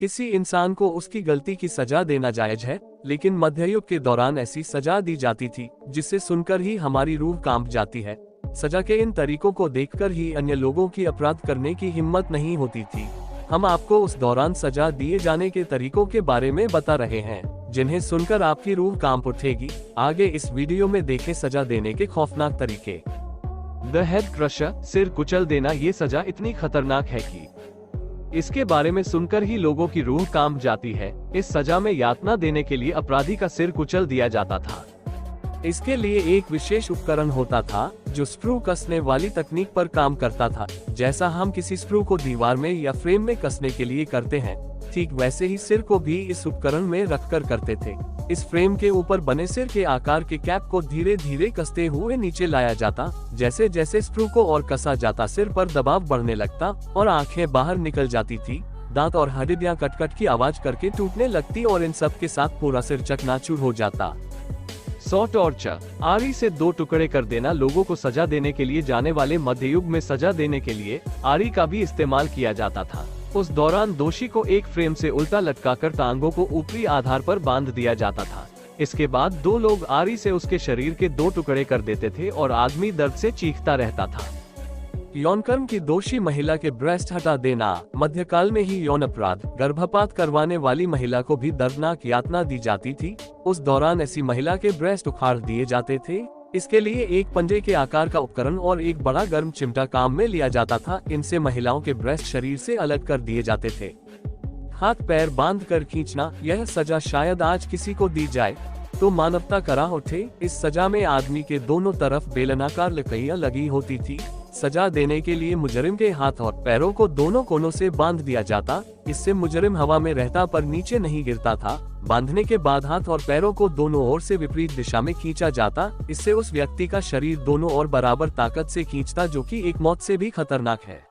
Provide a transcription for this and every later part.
किसी इंसान को उसकी गलती की सजा देना जायज है, लेकिन मध्ययुग के दौरान ऐसी सजा दी जाती थी जिसे सुनकर ही हमारी रूह कांप जाती है। सजा के इन तरीकों को देखकर ही अन्य लोगों की अपराध करने की हिम्मत नहीं होती थी। हम आपको उस दौरान सजा दिए जाने के तरीकों के बारे में बता रहे हैं, जिन्हें सुनकर आपकी रूह कांप उठेगी। आगे इस वीडियो में देखें सजा देने के खौफनाक तरीके। द हेड क्रशर, सिर कुचल देना। ये सजा इतनी खतरनाक है कि इसके बारे में सुनकर ही लोगों की रूह कांप जाती है। इस सजा में यातना देने के लिए अपराधी का सिर कुचल दिया जाता था। इसके लिए एक विशेष उपकरण होता था जो स्क्रू कसने वाली तकनीक पर काम करता था। जैसा हम किसी स्क्रू को दीवार में या फ्रेम में कसने के लिए करते हैं, ठीक वैसे ही सिर को भी इस उपकरण में रखकर करते थे। इस फ्रेम के ऊपर बने सिर के आकार के कैप को धीरे धीरे कसते हुए नीचे लाया जाता। जैसे जैसे स्क्रू को और कसा जाता, सिर पर दबाव बढ़ने लगता और आंखें बाहर निकल जाती थी। दांत और हड्डियां कट-कट की आवाज करके टूटने लगती और इन सब के साथ पूरा सिर चकनाचूर हो जाता। सॉ टॉर्चर, आरी से 2 टुकड़े कर देना। लोगों को सजा देने के लिए जाने वाले मध्ययुग में सजा देने के लिए आरी का भी इस्तेमाल किया जाता था। उस दौरान दोषी को एक फ्रेम से उल्टा लटकाकर टांगों को ऊपरी आधार पर बांध दिया जाता था। इसके बाद 2 लोग आरी से उसके शरीर के 2 टुकड़े कर देते थे और आदमी दर्द से चीखता रहता था। यौन कर्म की दोषी महिला के ब्रेस्ट हटा देना। मध्यकाल में ही यौन अपराध, गर्भपात करवाने वाली महिला को भी दर्दनाक यातना दी जाती थी। उस दौरान ऐसी महिला के ब्रेस्ट उखाड़ दिए जाते थे। इसके लिए एक पंजे के आकार का उपकरण और एक बड़ा गर्म चिमटा काम में लिया जाता था। इनसे महिलाओं के ब्रेस्ट शरीर से अलग कर दिए जाते थे। हाथ पैर बांध कर खींचना, यह सजा शायद आज किसी को दी जाए तो मानवता करा उठे। इस सजा में आदमी के दोनों तरफ बेलनाकार लकड़ियां लगी होती थी। सजा देने के लिए मुजरिम के हाथ और पैरों को दोनों कोनों से बांध दिया जाता। इससे मुजरिम हवा में रहता पर नीचे नहीं गिरता था। बांधने के बाद हाथ और पैरों को दोनों ओर से विपरीत दिशा में खींचा जाता। इससे उस व्यक्ति का शरीर दोनों ओर बराबर ताकत से खींचता, जो कि एक मौत से भी खतरनाक है।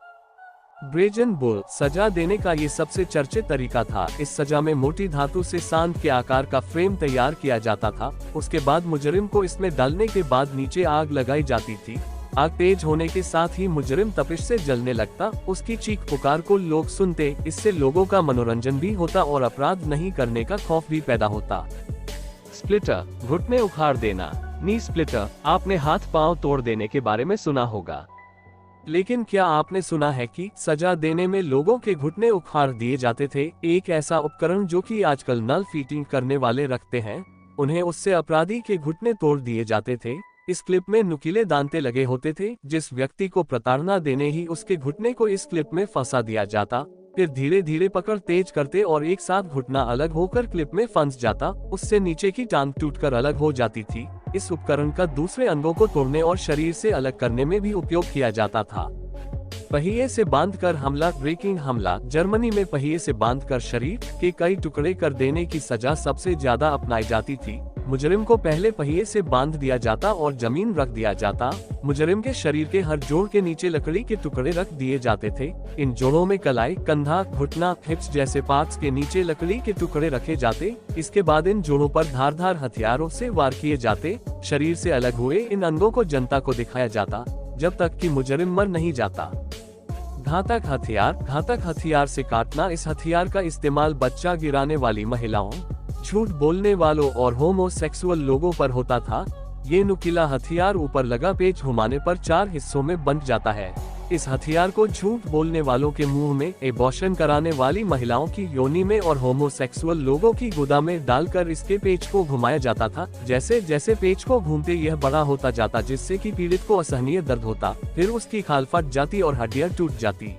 ब्रेजन बुल, सजा देने का ये सबसे चर्चित तरीका था। इस सजा में मोटी धातु से सांड के आकार का फ्रेम तैयार किया जाता था। उसके बाद मुजरिम को इसमें डालने के बाद नीचे आग लगाई जाती थी। आग तेज होने के साथ ही मुजरिम तपिश से जलने लगता। उसकी चीख पुकार को लोग सुनते। इससे लोगों का मनोरंजन भी होता और अपराध नहीं करने का खौफ भी पैदा होता। स्प्लिटर, घुटने उखाड़ देना। नी स्प्लिटर, आपने हाथ पांव तोड़ देने के बारे में सुना होगा, लेकिन क्या आपने सुना है कि सजा देने में लोगों के घुटने उखाड़ दिए जाते थे? एक ऐसा उपकरण जो कि आजकल नल फिटिंग करने वाले रखते हैं, उन्हें उससे अपराधी के घुटने तोड़ दिए जाते थे। इस क्लिप में नुकीले दांते लगे होते थे। जिस व्यक्ति को प्रताड़ना देने ही उसके घुटने को इस क्लिप में फंसा दिया जाता। फिर धीरे धीरे पकड़ तेज करते और एक साथ घुटना अलग होकर क्लिप में फंस जाता। उससे नीचे की टांग टूटकर अलग हो जाती थी। इस उपकरण का दूसरे अंगों को तोड़ने और शरीर से अलग करने में भी उपयोग किया जाता था। पहिए से बांधकर हमला, ब्रेकिंग हमला। जर्मनी में पहिए से बांधकर शरीर के कई टुकड़े कर देने की सजा सबसे ज्यादा अपनाई जाती थी। मुजरिम को पहले पहिए से बांध दिया जाता और जमीन रख दिया जाता। मुजरिम के शरीर के हर जोड़ के नीचे लकड़ी के टुकड़े रख दिए जाते थे। इन जोड़ों में कलाई, कंधा, घुटना, हिप्स जैसे पार्ट्स के नीचे लकड़ी के टुकड़े रखे जाते। इसके बाद इन जोड़ों पर धारदार हथियारों से वार किए जाते। शरीर से अलग हुए इन अंगों को जनता को दिखाया जाता जब तक कि मुजरिम मर नहीं जाता। घातक हथियार, घातक हथियार से काटना। इस हथियार का इस्तेमाल बच्चा गिराने वाली महिलाओं, झूठ बोलने वालों और होमोसेक्सुअल लोगों पर होता था। ये नुकीला हथियार ऊपर लगा पेच घुमाने पर 4 हिस्सों में बंट जाता है। इस हथियार को झूठ बोलने वालों के मुंह में, एबॉर्शन कराने वाली महिलाओं की योनि में और होमोसेक्सुअल लोगों की गुदा में डालकर इसके पेच को घुमाया जाता था। जैसे जैसे पेच को घूमते यह बड़ा होता जाता, जिससे कि पीड़ित को असहनीय दर्द होता। फिर उसकी खाल फट जाती और हड्डियां टूट जाती।